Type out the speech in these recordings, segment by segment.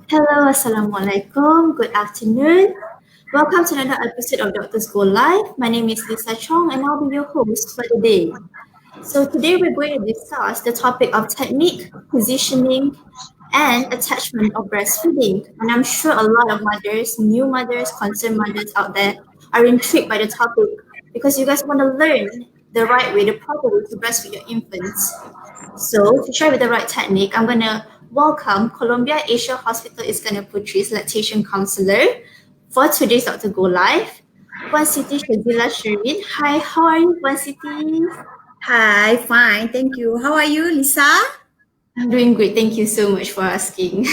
Hello, Assalamualaikum. Good afternoon. Welcome to another episode of Doctors Go Live. My name is Lisa Chong and I'll be your host for the day. So today we're going to discuss the topic of technique, positioning, and attachment of breastfeeding. And I'm sure a lot of mothers, new mothers, concerned mothers out there are intrigued by the topic because you guys want to learn the right way, the proper way to breastfeed your infants. So to share with the right technique, I'm going to welcome Columbia Asia Hospital Iskandar Putri's lactation counselor for today's Dr. Go Live, Puan Siti Shazila Shirin. Hi, how are you, Puan Siti? Hi, fine, thank you. How are you, Lisa? I'm doing great. Thank you so much for asking.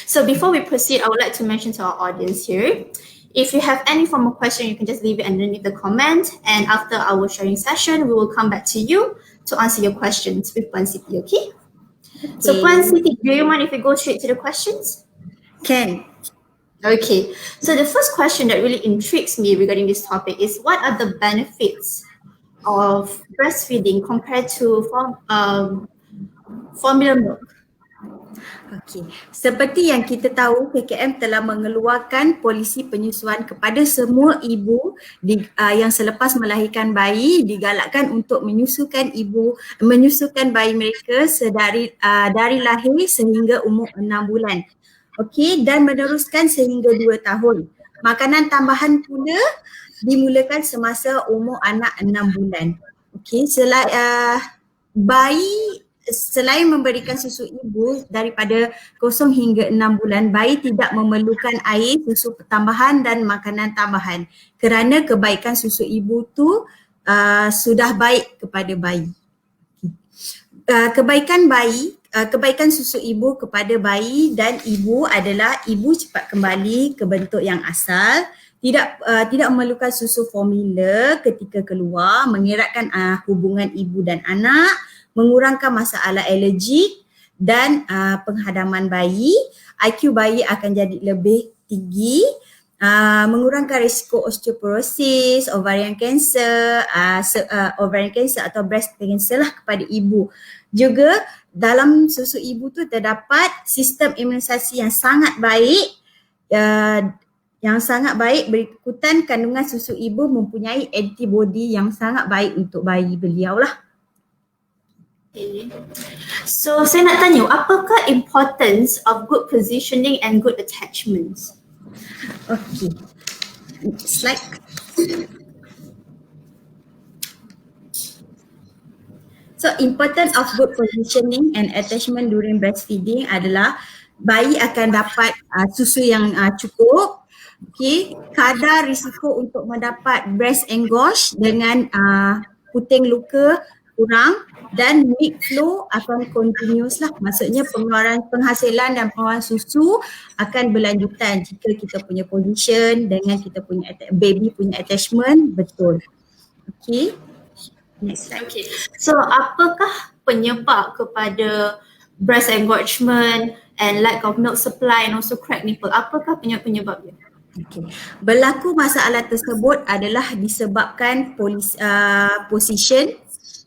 So before we proceed, I would like to mention to our audience here, if you have any form of question, you can just leave it underneath the comment. And after our sharing session, we will come back to you to answer your questions with Puan Siti, okay? So Puan Siti, do you mind if we go straight to the questions? Can. Okay, so the first question that really intrigues me regarding this topic is what are the benefits of breastfeeding compared to formula milk? Okey. Seperti yang kita tahu, PKM telah mengeluarkan polisi penyusuan kepada semua ibu yang selepas melahirkan bayi digalakkan untuk menyusukan bayi mereka dari lahir sehingga umur 6 bulan. Okey, dan meneruskan sehingga 2 tahun. Makanan tambahan pula dimulakan semasa umur anak 6 bulan. Okey, bayi selain memberikan susu ibu daripada 0 hingga 6 bulan, bayi tidak memerlukan air, susu tambahan dan makanan tambahan kerana kebaikan susu ibu tu sudah baik kepada bayi. Kebaikan susu ibu kepada bayi dan ibu adalah ibu cepat kembali ke bentuk yang asal, tidak memerlukan susu formula ketika keluar, mengeratkan hubungan ibu dan anak, mengurangkan masalah alergik dan penghadaman bayi. IQ bayi akan jadi lebih tinggi, mengurangkan risiko osteoporosis, ovarian cancer atau breast cancer lah kepada ibu. Juga dalam susu ibu tu terdapat sistem imunisasi yang sangat baik, berikutan kandungan susu ibu mempunyai antibody yang sangat baik untuk bayi beliau lah. Okay. So saya nak tanya, apakah importance of good positioning and good attachments? Okay. Slide. So importance of good positioning and attachment during breastfeeding adalah bayi akan dapat susu yang cukup. Okay. Kadar risiko untuk mendapat breast engorge dengan puting luka kurang dan milk flow akan continuous lah. Maksudnya penghasilan dan pengeluaran susu akan berlanjutan jika kita punya position dengan kita punya baby punya attachment betul. Okay. Next slide. Okay. So apakah penyebab kepada breast engorgement and lack of milk supply and also cracked nipple? Apakah penyebabnya? Okay. Berlaku masalah tersebut adalah disebabkan position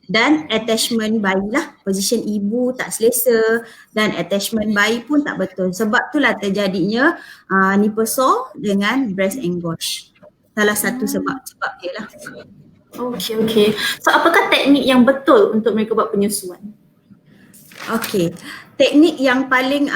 dan attachment bayi lah. Position ibu tak selesa dan attachment bayi pun tak betul. Sebab itulah terjadinya nipple sore dengan breast engorge. Salah satu sebab dia lah. Okay. So apakah teknik yang betul untuk mereka buat penyusuan? Okay. Teknik yang paling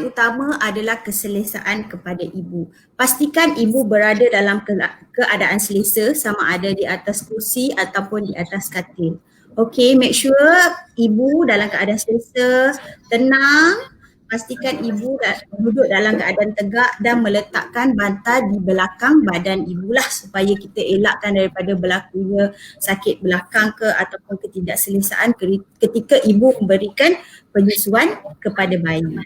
utama adalah keselesaan kepada ibu. Pastikan ibu berada dalam keadaan selesa, sama ada di atas kursi ataupun di atas katil. Okay, make sure ibu dalam keadaan selesa, tenang. Pastikan ibu duduk dalam keadaan tegak dan meletakkan bantal di belakang badan ibu lah supaya kita elakkan daripada berlakunya sakit belakang ke ataupun ketidakselesaan ketika ibu memberikan penyusuan kepada bayi.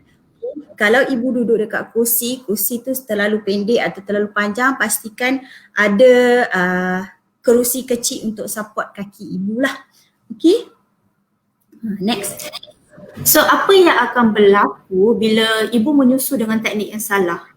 Kalau ibu duduk dekat kursi tu terlalu pendek atau terlalu panjang, pastikan ada kerusi kecil untuk support kaki ibu lah. Okay. Next. So apa yang akan berlaku bila ibu menyusu dengan teknik yang salah?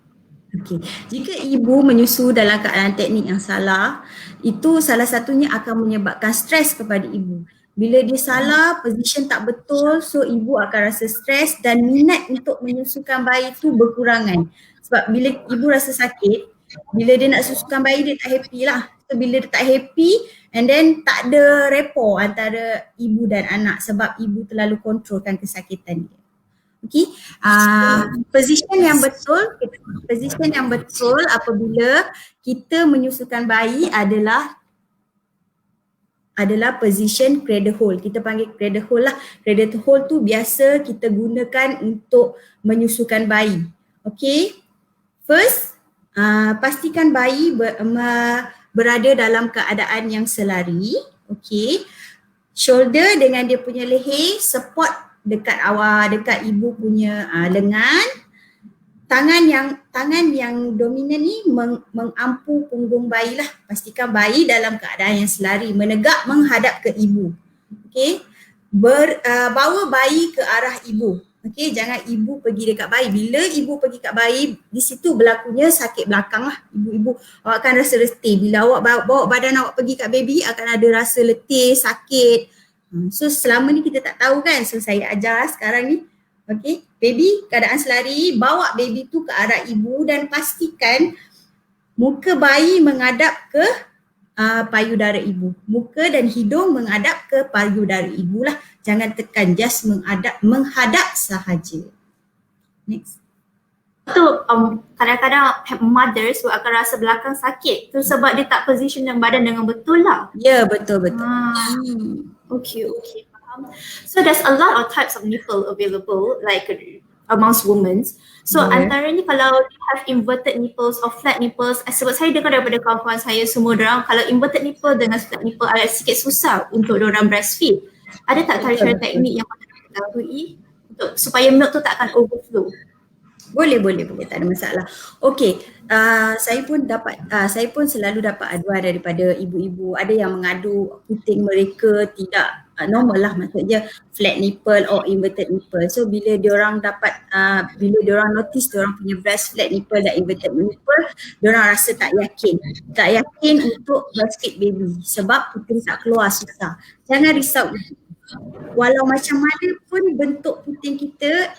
Okay. Jika ibu menyusu dalam keadaan teknik yang salah, itu salah satunya akan menyebabkan stres kepada ibu. Bila dia salah, position tak betul, so ibu akan rasa stres dan minat untuk menyusukan bayi tu berkurangan. Sebab bila ibu rasa sakit, bila dia nak susukan bayi dia tak happy lah. So bila dia tak happy and then tak ada rapport antara ibu dan anak sebab ibu terlalu kontrolkan kesakitan dia. Okay, position yang betul apabila kita menyusukan bayi adalah position cradle hold. Kita panggil cradle hold lah. Cradle hold tu biasa kita gunakan untuk menyusukan bayi. Okay, first pastikan bayi berada dalam keadaan yang selari. Okay, shoulder dengan dia punya leher support dekat ibu punya lengan. Tangan yang dominan ni mengampu punggung bayi lah. Pastikan bayi dalam keadaan yang selari, menegak menghadap ke ibu. Okay, bawa bayi ke arah ibu. Okay, jangan ibu pergi dekat bayi. Bila ibu pergi kat bayi, di situ berlakunya sakit belakang lah. Ibu-ibu awak akan rasa letih. Bila awak bawa badan awak pergi kat baby, akan ada rasa letih, sakit. So selama ni kita tak tahu kan. So saya ajar sekarang ni. Okay, baby keadaan selari, bawa baby tu ke arah ibu dan pastikan muka bayi menghadap ke payudara ibu. Muka dan hidung menghadap ke payudara ibu lah. Jangan tekan, just menghadap sahaja. Next. Tu kadang-kadang mothers akan rasa belakang sakit. Tu sebab dia tak position badan dengan betul lah. Ya, betul. Okay. So there's a lot of types of nipple available like amongst women. So antaranya kalau have inverted nipples or flat nipples, sebab saya dengar daripada kawan-kawan saya semua orang kalau inverted nipple dengan flat nipple agak sikit susah untuk orang breastfeed. Ada tak cara-cara teknik yang patut dilalui untuk supaya milk tu tak akan overflow? Boleh, tak ada masalah. Okay, saya pun selalu dapat aduan daripada ibu-ibu. Ada yang mengadu puting mereka tidak normal lah, maksudnya flat nipple or inverted nipple. So bila diorang notice diorang punya breast flat nipple dan inverted nipple, diorang rasa tak yakin untuk breastfeed baby sebab puting tak keluar susah. Jangan risau. Walau macam mana pun bentuk puting kita,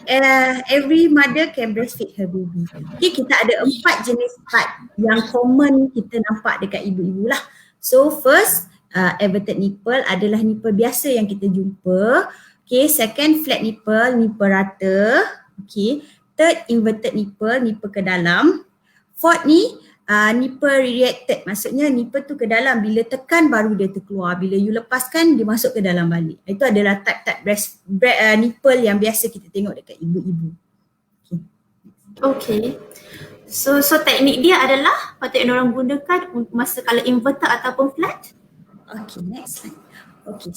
every mother can breastfeed her baby. Okay, kita ada 4 jenis pad yang common kita nampak dekat ibu-ibu lah. So first, inverted nipple adalah nipple biasa yang kita jumpa. Okay, second flat nipple rata. Okay, third inverted nipple ke dalam. Fourth ni nipple reacted, maksudnya nipple tu ke dalam, bila tekan baru dia terkeluar, bila you lepaskan dia masuk ke dalam balik. Itu adalah type-type nipple yang biasa kita tengok dekat ibu-ibu. Okay. So teknik dia adalah patut orang gunakan masa kalau inverted ataupun flat? Okay, next slide. Okay,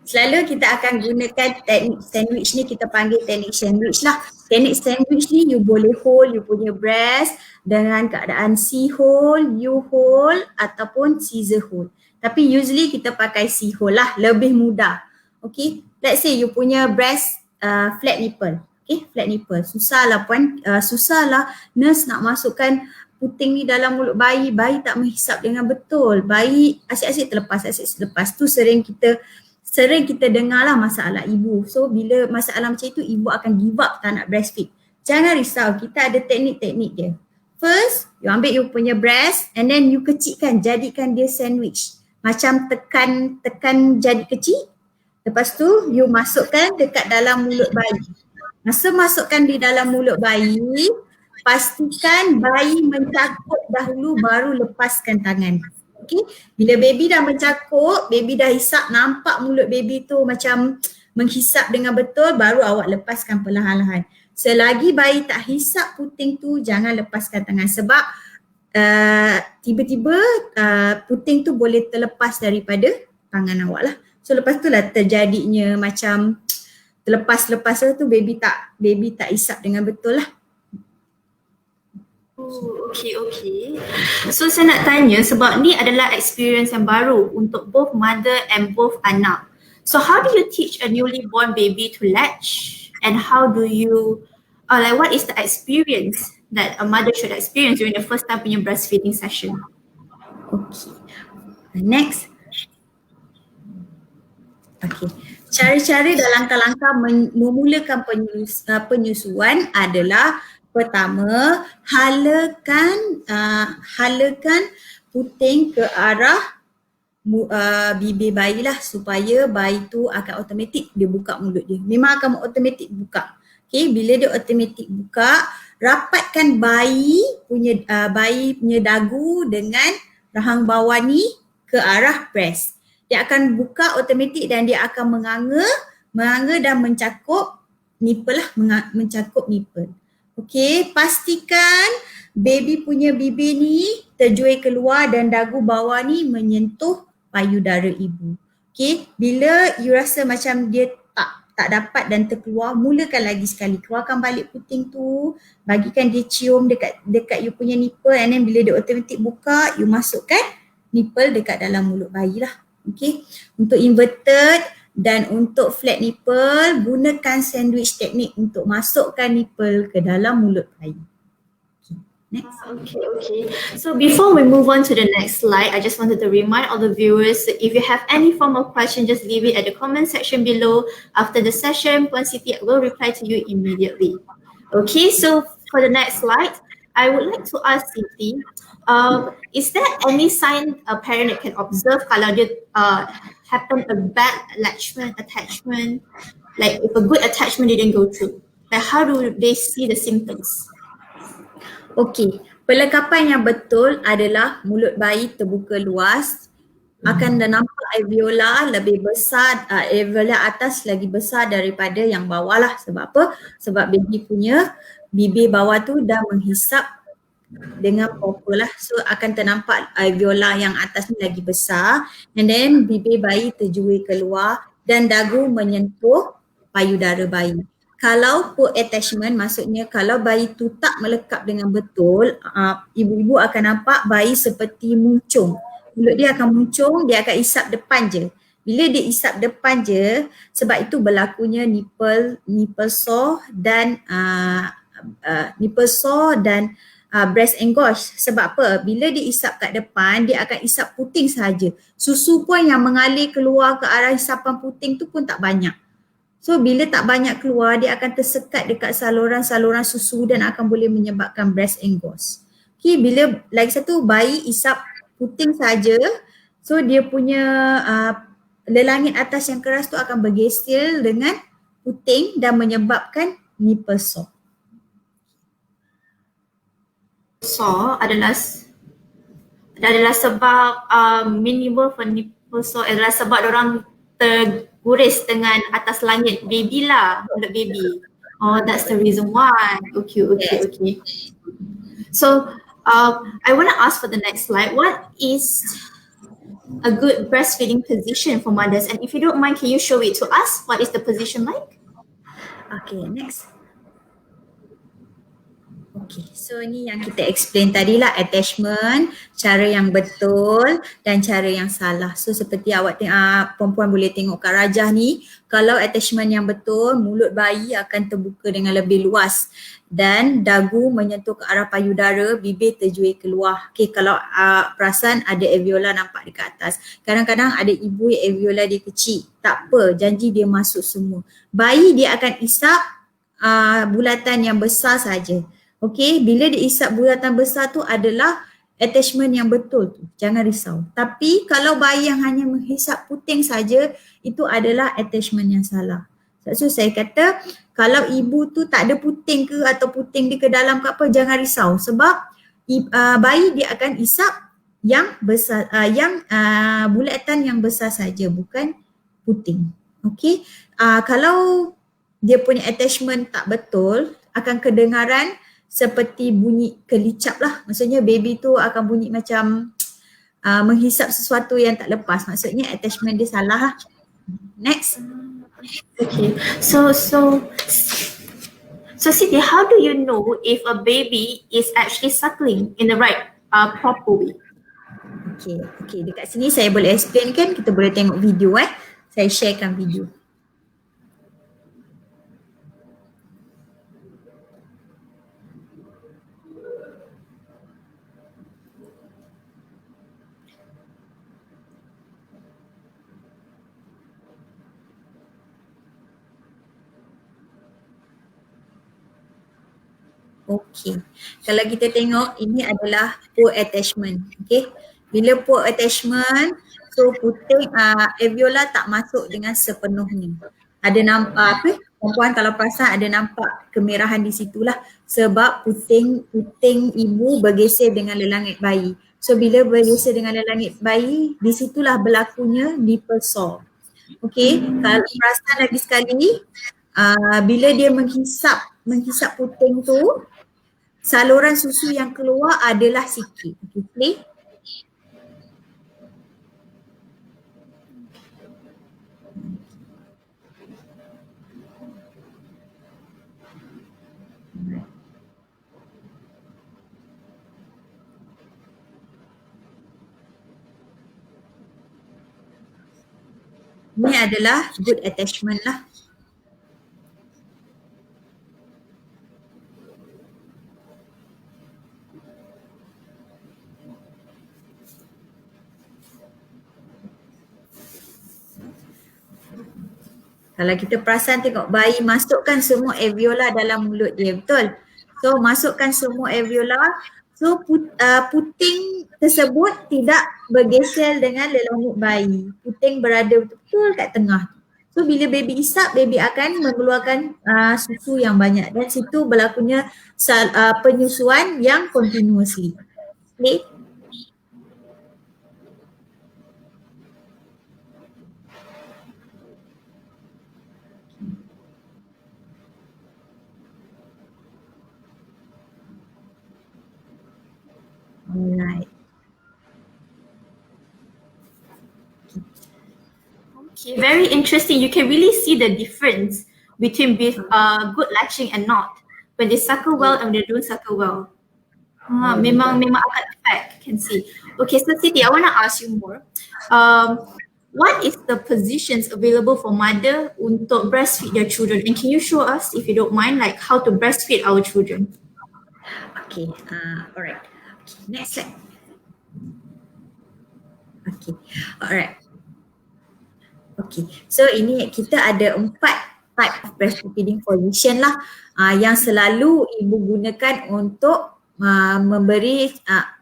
selalu kita akan gunakan teknik sandwich ni, kita panggil teknik sandwich lah. Teknik sandwich ni you boleh hold you punya breast dengan keadaan C hold, U hold ataupun scissor hold. Tapi usually kita pakai C hold lah, lebih mudah. Okay, let's say you punya breast flat nipple. Okay, flat nipple. Susah lah puan, susah lah nurse nak masukkan puting ni dalam mulut bayi. Bayi tak menghisap dengan betul. Bayi asyik-asyik terlepas. Tu sering kita dengar lah masalah ibu. So bila masalah macam itu, ibu akan give up tak nak breastfeed. Jangan risau, kita ada teknik-teknik dia. First, you ambil you punya breast and then you kecilkan, jadikan dia sandwich. Macam tekan jadi kecil. Lepas tu you masukkan dekat dalam mulut bayi. Masa masukkan di dalam mulut bayi, pastikan bayi mencakup dahulu baru lepaskan tangan. Okay. Bila baby dah mencakup, baby dah hisap, nampak mulut baby tu macam menghisap dengan betul, baru awak lepaskan perlahan-lahan. Selagi bayi tak hisap puting tu, jangan lepaskan tangan sebab tiba-tiba puting tu boleh terlepas daripada tangan awak lah. So lepas tu lah terjadinya macam terlepas-lepas tu baby tak hisap dengan betul lah. Okay. So saya nak tanya sebab ni adalah experience yang baru untuk both mother and both anak. So how do you teach a newly born baby to latch and how do you, what is the experience that a mother should experience during the first time punya breastfeeding session? Okay. Next. Okey. Cara-cara dan langkah-langkah memulakan penyusuan adalah pertama, halakan puting ke arah bibir bayi lah supaya bayi tu akan automatik dia buka mulut dia. Memang akan automatik buka. Okay, bila dia automatik buka, rapatkan bayi punya dagu dengan rahang bawah ni ke arah breast. Dia akan buka automatik dan dia akan menganga dan mencakup nipple lah, mencakup nipple. Okay, pastikan baby punya bibir ni terjual keluar dan dagu bawah ni menyentuh payudara ibu. Okay, bila you rasa macam dia tak dapat dan terkeluar, mulakan lagi sekali. Keluarkan balik puting tu, bagikan dia cium dekat you punya nipple, and then bila dia automatik buka, you masukkan nipple dekat dalam mulut bayi lah. Okay, untuk inverted dan untuk flat nipple, gunakan sandwich teknik untuk masukkan nipple ke dalam mulut bayi. Next. Okay. So before we move on to the next slide, I just wanted to remind all the viewers that if you have any formal question, just leave it at the comment section below. After the session, Puan Siti will reply to you immediately. Okay, so for the next slide, I would like to ask Siti, is there any sign a parent can observe kalau dia happen a bad attachment, like if a good attachment didn't go through? Like how do they see the symptoms? Okey, perlengkapan yang betul adalah mulut bayi terbuka luas, akan nampak alveola lebih besar, alveola atas lagi besar daripada yang bawah lah. Sebab apa? Sebab baby punya bibir bawah tu dah menghisap dengan proper lah. So akan ternampak alveola yang atas ni lagi besar, and then bibir bayi terjual keluar dan dagu menyentuh payudara bayi. Kalau poor attachment, maksudnya kalau bayi tu tak melekat dengan betul, ibu-ibu akan nampak bayi seperti muncung. Mulut dia akan muncung, dia akan isap depan je. Bila dia isap depan je, sebab itu berlakunya nipple sore dan breast engorge. Sebab apa? Bila dia isap kat depan, dia akan isap puting sahaja. Susu pun yang mengalir keluar ke arah isapan puting tu pun tak banyak. So bila tak banyak keluar, dia akan tersekat dekat saluran-saluran susu dan akan boleh menyebabkan breast engorge. Okay, bila lagi satu bayi isap puting saja, so dia punya lelangit atas yang keras tu akan bergesil dengan puting dan menyebabkan nipple sore. Sore adalah sebab minimal for nipple sore adalah sebab orang terguris dengan atas langit baby lah, mulut baby. Oh, that's the reason why. Okay. So I want to ask for the next slide. What is a good breastfeeding position for mothers? And if you don't mind, can you show it to us? What is the position like? Okay, next. Okay, so ni yang kita explain tadi lah, attachment, cara yang betul dan cara yang salah. So seperti awak perempuan boleh tengok kat rajah ni, kalau attachment yang betul, mulut bayi akan terbuka dengan lebih luas dan dagu menyentuh ke arah payudara, bibir terjual keluar. Okay, kalau perasan ada alveola nampak dekat atas. Kadang-kadang ada ibu yang alveola dia kecil, tak apa, janji dia masuk semua. Bayi dia akan isap bulatan yang besar saja. Okay, bila dia isap bulatan besar tu adalah attachment yang betul tu. Jangan risau. Tapi kalau bayi yang hanya menghisap puting saja, itu adalah attachment yang salah. So saya kata kalau ibu tu tak ada puting ke atau puting dia ke dalam ke apa, jangan risau. Sebab bayi dia akan isap yang besar, bulatan yang besar saja, bukan puting. Okay, kalau dia punya attachment tak betul, akan kedengaran seperti bunyi kelicap lah. Maksudnya baby tu akan bunyi macam menghisap sesuatu yang tak lepas. Maksudnya attachment dia salah lah. Next. Okay. So Siti, how do you know if a baby is actually suckling in the right proper way? Okay. Dekat sini saya boleh explain kan. Kita boleh tengok video Saya sharekan video. Okey. Kalau kita tengok ini adalah poor attachment. Okey. Bila poor attachment, so puting alveola tak masuk dengan sepenuhnya. Ada nampak apa? Perempuan kalau perasan ada nampak kemerahan di situlah sebab puting ibu bergeser dengan lelangit bayi. So bila bergeser dengan lelangit bayi, di situlah berlakunya nipple sore. Okey, kalau perasan lagi sekali, bila dia menghisap puting tu, saluran susu yang keluar adalah sikit. Okay. Ini adalah good attachment lah. Kalau kita perasan tengok bayi masukkan semua alveola dalam mulut dia, betul? So masukkan semua alveola, so puting tersebut tidak bergeser dengan lelangit bayi. Puting berada betul kat tengah. So bila baby isap, baby akan mengeluarkan susu yang banyak dan situ berlakunya penyusuan yang continuously. Okay. Alright. Okay, very interesting. You can really see the difference between good latching and not. When they suckle well and they don't suckle well. Memang akan affect, can see. Okay, so Siti, I want to ask you more. What is the positions available for mother untuk breastfeed their children? And can you show us, if you don't mind, like how to breastfeed our children? Okay, alright. Okay, next slide. Okay, alright. Okay, so ini kita ada 4 type of breastfeeding position lah yang selalu ibu gunakan untuk memberi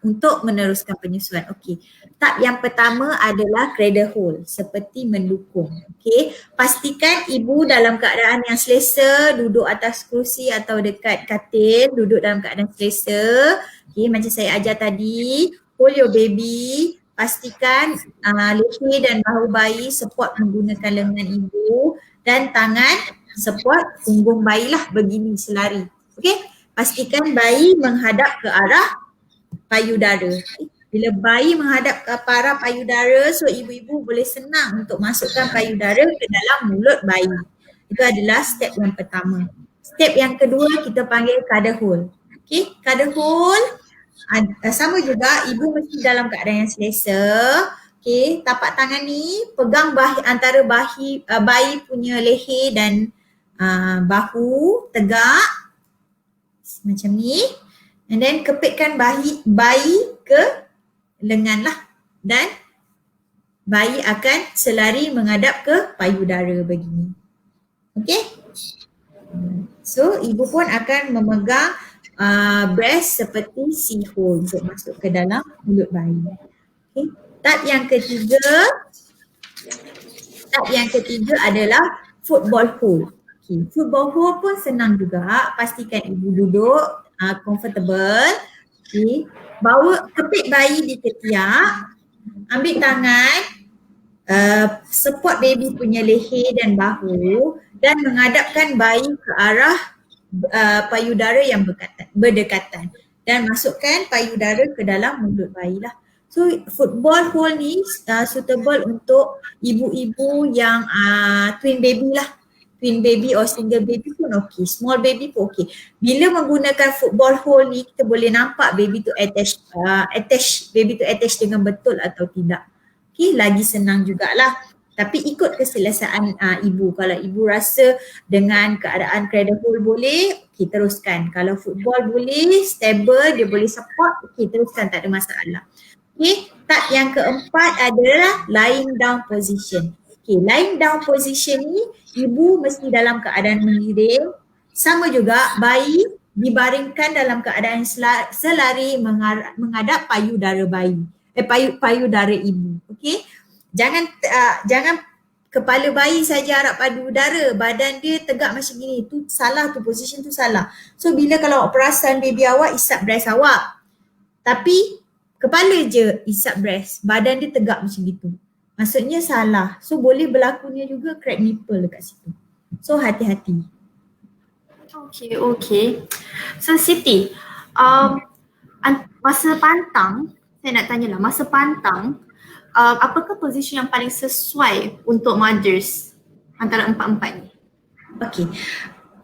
untuk meneruskan penyusuan. Okey. Type yang pertama adalah cradle hold, seperti mendukung. Okey. Pastikan ibu dalam keadaan yang selesa, duduk atas kerusi atau dekat katil, duduk dalam keadaan selesa. Okey, macam saya ajar tadi, hold your baby, pastikan leher dan bahu bayi support menggunakan lengan ibu dan tangan support punggung bayi lah begini selari. Okey. Pastikan bayi menghadap ke arah payudara. Bila bayi menghadap ke arah payudara, so ibu-ibu boleh senang untuk masukkan payudara ke dalam mulut bayi. Itu adalah step yang pertama. Step yang kedua kita panggil cradle hold. Okay, cradle hold sama juga ibu mesti dalam keadaan yang selesa. Okay, tapak tangan ni pegang antara bayi punya leher dan bahu tegak. Macam ni, and then kepitkan bayi ke lengan lah dan bayi akan selari menghadap ke payudara begini. Okay, so ibu pun akan memegang breast seperti C-hole untuk masuk ke dalam mulut bayi. Okay. Type yang ketiga adalah football hold. Okay. Football hold pun senang juga. Pastikan ibu duduk comfortable. Okay. Bawa kepit bayi di ketiak. Ambil tangan, support baby punya leher dan bahu dan menghadapkan bayi ke arah payudara yang berdekatan dan masukkan payudara ke dalam mulut bayi lah. So football hold ni suitable untuk ibu-ibu yang twin baby lah. Twin baby or single baby pun okey, small baby pun okey. Bila menggunakan football hold ni kita boleh nampak baby tu attach dengan betul atau tidak. Okey, lagi senang jugalah. Tapi ikut keselesaan ibu. Kalau ibu rasa dengan keadaan cradle hold boleh, okey teruskan. Kalau football boleh, stable, dia boleh support, okey teruskan, tak ada masalah. Okey, type yang keempat adalah lying down position. Okay, lying down position ni ibu mesti dalam keadaan mengiring. Sama juga bayi dibaringkan dalam keadaan selari menghadap payudara bayi. Payudara ibu. Okey. Jangan kepala bayi saja harap payudara, badan dia tegak macam gini. Tu salah tu, position tu salah. So bila kalau awak perasan baby awak isap breast awak, tapi kepala je isap breast, badan dia tegak macam gitu. Maksudnya salah. So boleh berlakunya juga crack nipple dekat situ. So hati-hati. Okay. So Siti, masa pantang, saya nak tanya lah, masa pantang, apakah posisi yang paling sesuai untuk mothers antara empat-empat ni? Okay.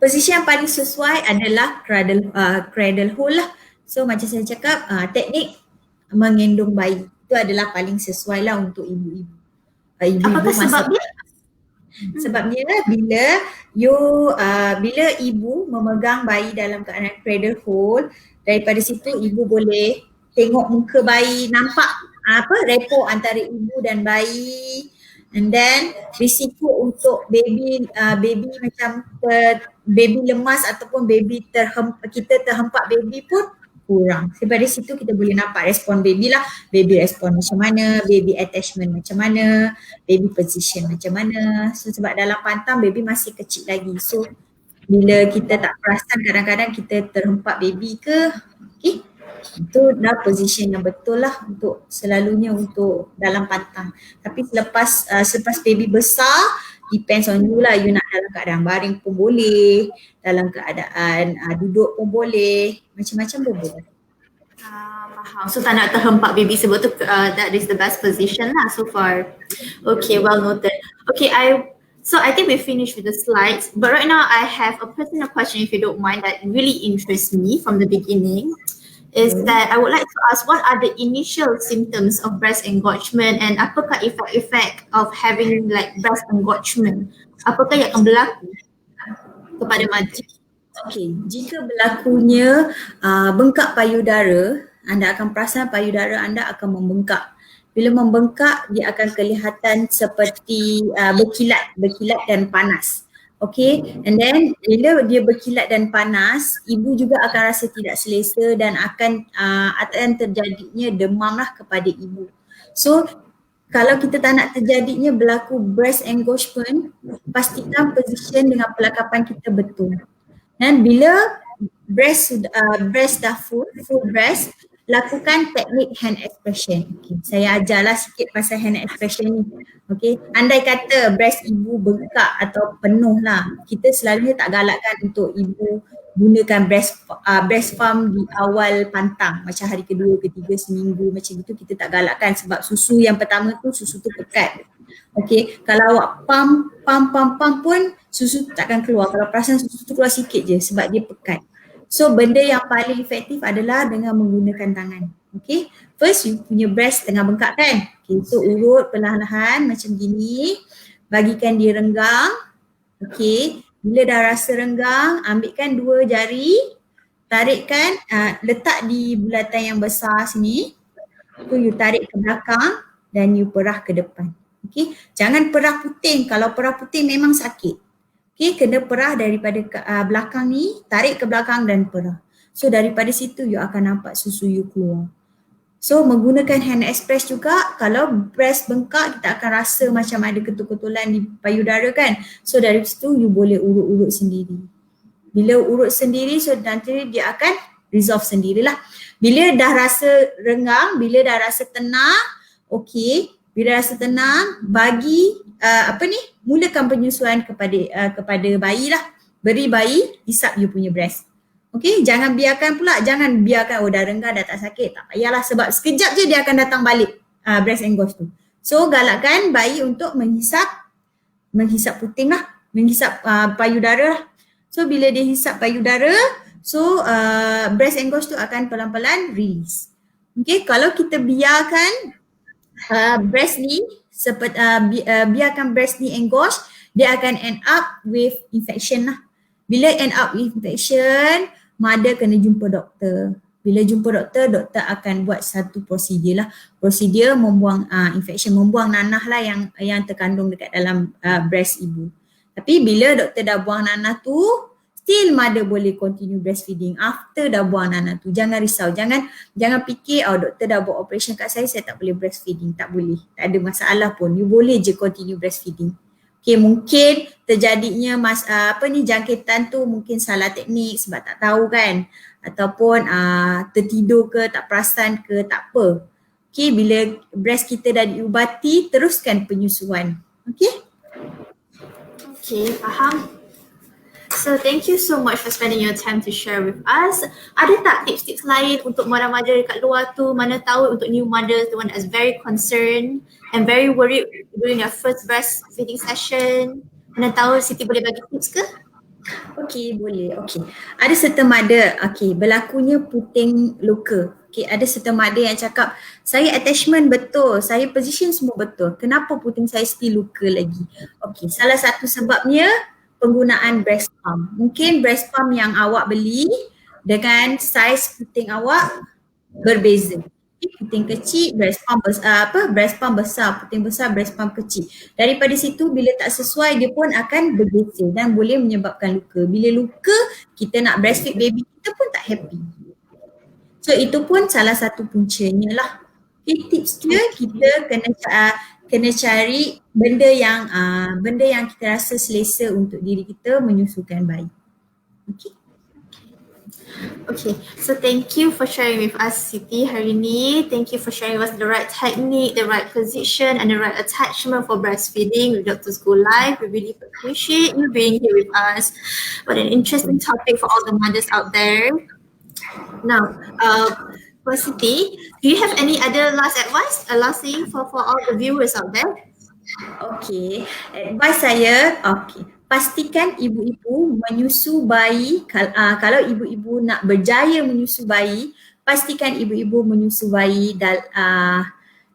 Posisi yang paling sesuai adalah cradle hold lah. So macam saya cakap, teknik menggendong bayi itu adalah paling sesuai lah untuk ibu-ibu. Apakah sebabnya? Sebabnya bila ibu memegang bayi dalam keadaan cradle hold, daripada situ ibu boleh tengok muka bayi, nampak rapport antara ibu dan bayi, and then risiko untuk baby macam baby lemas ataupun baby kita terhempak baby pun kurang. Daripada situ kita boleh nampak respon baby lah. Baby respon macam mana, baby attachment macam mana, baby position macam mana. So sebab dalam pantang baby masih kecil lagi. So bila kita tak perasan kadang-kadang kita terhempak baby ke, okay, itu dah position yang betul lah untuk selalunya untuk dalam pantang. Tapi selepas baby besar, depends on you lah. You nak dalam keadaan baring pun boleh, dalam keadaan duduk pun boleh, macam-macam pun boleh. Faham. So tak nak terhempak baby sebab tu that is the best position lah so far. Okay, well noted. Okay, I think we finished with the slides, but right now I have a personal question, if you don't mind, that really interests me from the beginning. Is that I would like to ask, what are the initial symptoms of breast engorgement and apakah efek-efek of having like breast engorgement? Apakah yang akan berlaku kepada mother? Okay, jika berlakunya bengkak payudara, anda akan perasan payudara anda akan membengkak. Bila membengkak, dia akan kelihatan seperti berkilat dan panas. Okay, and then bila dia berkilat dan panas, ibu juga akan rasa tidak selesa dan akan terjadinya demam lah kepada ibu. So kalau kita tak nak terjadinya berlaku breast engorgement, pastikan position dengan pelakapan kita betul. Dan bila breast dah full breast, lakukan teknik hand expression. Okay, saya ajarlah sikit pasal hand expression ni. Okay, andai kata breast ibu bengkak atau penuh lah, kita selalunya tak galakkan untuk ibu gunakan breast pump di awal pantang, macam hari kedua, ketiga, seminggu macam itu kita tak galakkan sebab susu yang pertama tu susu tu pekat. Okay, kalau awak pump pun susu tu takkan keluar. Kalau perasan susu tu keluar sikit je sebab dia pekat. So benda yang paling efektif adalah dengan menggunakan tangan. Okay, first you punya breast tengah bengkak kan. Okay, so urut perlahan-lahan macam gini, bagikan dia renggang. Okay, bila dah rasa renggang, ambilkan 2 jari, tarikkan, letak di bulatan yang besar sini. Tu you tarik ke belakang dan you perah ke depan. Okay, jangan perah puting. Kalau perah puting memang sakit. Okay, kena perah daripada belakang ni, tarik ke belakang dan perah. So daripada situ you akan nampak susu you keluar. So menggunakan hand express juga, kalau breast bengkak kita akan rasa macam ada ketul-ketulan di payudara kan. So dari situ you boleh urut-urut sendiri. Bila urut sendiri, so nanti dia akan resolve sendirilah. Bila dah rasa renggang, bila dah rasa tenang, okay, bila rasa tenang, mulakan penyusuan kepada bayi lah. Beri bayi, isap you punya breast. Okay, jangan biarkan dah renggang, dah tak sakit, tak payahlah sebab sekejap je dia akan datang balik breast engorge tu. So galakkan bayi untuk menghisap puting lah, menghisap payudara lah. So bila dia hisap payudara, so breast engorge tu akan pelan-pelan release. Okay, kalau kita biarkan breast ni biarkan breast ni engorge, dia akan end up with infection lah. Bila end up with infection, mother kena jumpa doktor. Bila jumpa doktor, doktor akan buat satu prosedur lah. Prosedur membuang infection, membuang nanah lah yang terkandung dekat dalam breast ibu. Tapi bila doktor dah buang nanah tu, still mother boleh continue breastfeeding after dah buang anak tu. Jangan risau, jangan fikir doktor dah buat operation kat saya tak boleh breastfeeding. Tak boleh, tak ada masalah pun. You boleh je continue breastfeeding. Okay, mungkin terjadinya jangkitan tu mungkin salah teknik sebab tak tahu kan, ataupun tertidur ke, tak perasan ke, tak apa. Okay, bila breast kita dah diubati, teruskan penyusuan. Okay? Okay, faham. So thank you so much for spending your time to share with us. Ada tak tips-tips lain untuk mother-mother dekat luar tu, mana tahu untuk new mothers, the one that is very concerned and very worried during their first breastfeeding session? Mana tahu Siti boleh bagi tips ke? Okay, boleh. Okay. Ada certain mother, berlakunya puting luka. Okay, ada certain mother yang cakap, saya attachment betul, saya position semua betul. Kenapa puting saya still luka lagi? Okay, salah satu sebabnya penggunaan breast pump. Mungkin breast pump yang awak beli dengan saiz puting awak berbeza. Puting kecil, breast pump besar, puting besar, breast pump kecil. Daripada situ bila tak sesuai dia pun akan bergeser dan boleh menyebabkan luka. Bila luka, kita nak breastfeed baby kita pun tak happy. So itu pun salah satu puncanya lah. Tips dia, kita kena cari benda yang kita rasa selesa untuk diri kita menyusukan bayi. Okay, so thank you for sharing with us Siti hari ni. Thank you for sharing with us the right technique, the right position and the right attachment for breastfeeding with Doctors Go Live. We really appreciate you being here with us. What an interesting topic for all the mothers out there. Now, for Siti, do you have any other last advice, last thing for all the viewers out there? Okay, advice saya, pastikan ibu-ibu menyusu bayi, kalau ibu-ibu nak berjaya menyusu bayi, pastikan ibu-ibu menyusu bayi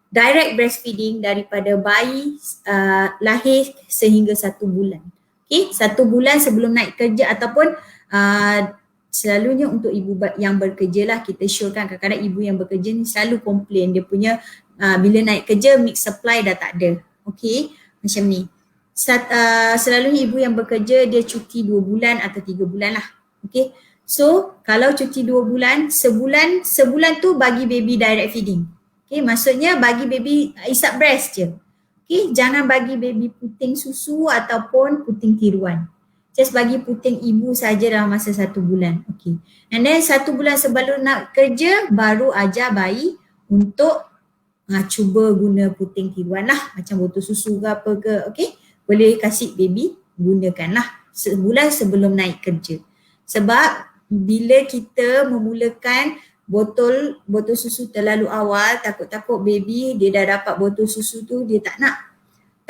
direct breastfeeding daripada bayi lahir sehingga 1 bulan. Okay, 1 bulan sebelum naik kerja ataupun selalunya untuk ibu yang bekerja lah, kita syorkan. Kadang-kadang ibu yang bekerja ni selalu komplain dia punya bila naik kerja milk supply dah tak ada. Okay, macam ni. Selalunya ibu yang bekerja dia cuti 2 bulan atau 3 bulan lah. Okay, so kalau cuti 2 bulan, sebulan tu bagi baby direct feeding. Okay, maksudnya bagi baby isap breast je. Okay, jangan bagi baby puting susu ataupun puting tiruan. Just bagi puting ibu saja dalam masa 1 bulan. Okay, and then 1 bulan sebelum nak kerja baru ajar bayi untuk cuba guna puting tiruan lah, macam botol susu ke apa ke. Okay, boleh kasih baby gunakanlah sebulan sebelum naik kerja. Sebab bila kita memulakan botol susu terlalu awal, takut-takut baby dia dah dapat botol susu tu dia tak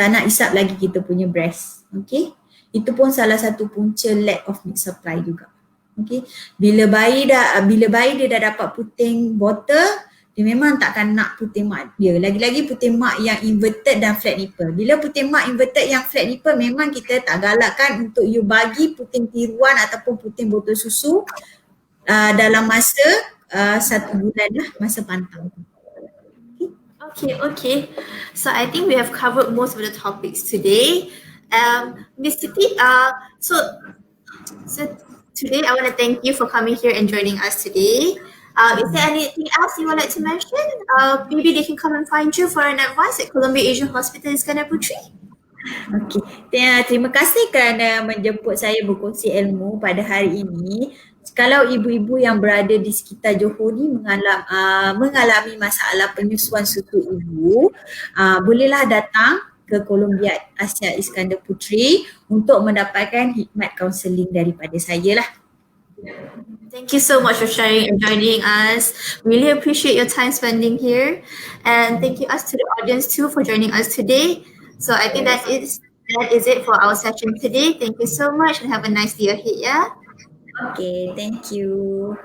nak isap lagi kita punya breast. Okay, itu pun salah satu punca lack of milk supply juga. Okay, bila bayi dia dah dapat puting botol, dia memang takkan nak puting mak dia. Lagi-lagi puting mak yang inverted dan flat nipple. Bila puting mak inverted yang flat nipple, memang kita tak galakkan untuk you bagi puting tiruan ataupun puting botol susu dalam masa 1 bulan lah, masa pantang. Okay. So I think we have covered most of the topics today. Ms. Siti, so today I want to thank you for coming here and joining us today. Is there anything else you would like to mention? Maybe they can come and find you for an advice at Columbia Asian Hospital Iskandar Puteri. Okay, terima kasih kerana menjemput saya berkongsi ilmu pada hari ini. Kalau ibu-ibu yang berada di sekitar Johor ni mengalami masalah penyusuan susu ibu, bolehlah datang ke Columbia Asia Iskandar Puteri untuk mendapatkan khidmat kaunseling daripada saya lah. Thank you so much for sharing and joining us. Really appreciate your time spending here, and thank you to the audience too for joining us today. So I think that is it for our session today. Thank you so much and have a nice day ahead. Yeah. Okay, thank you.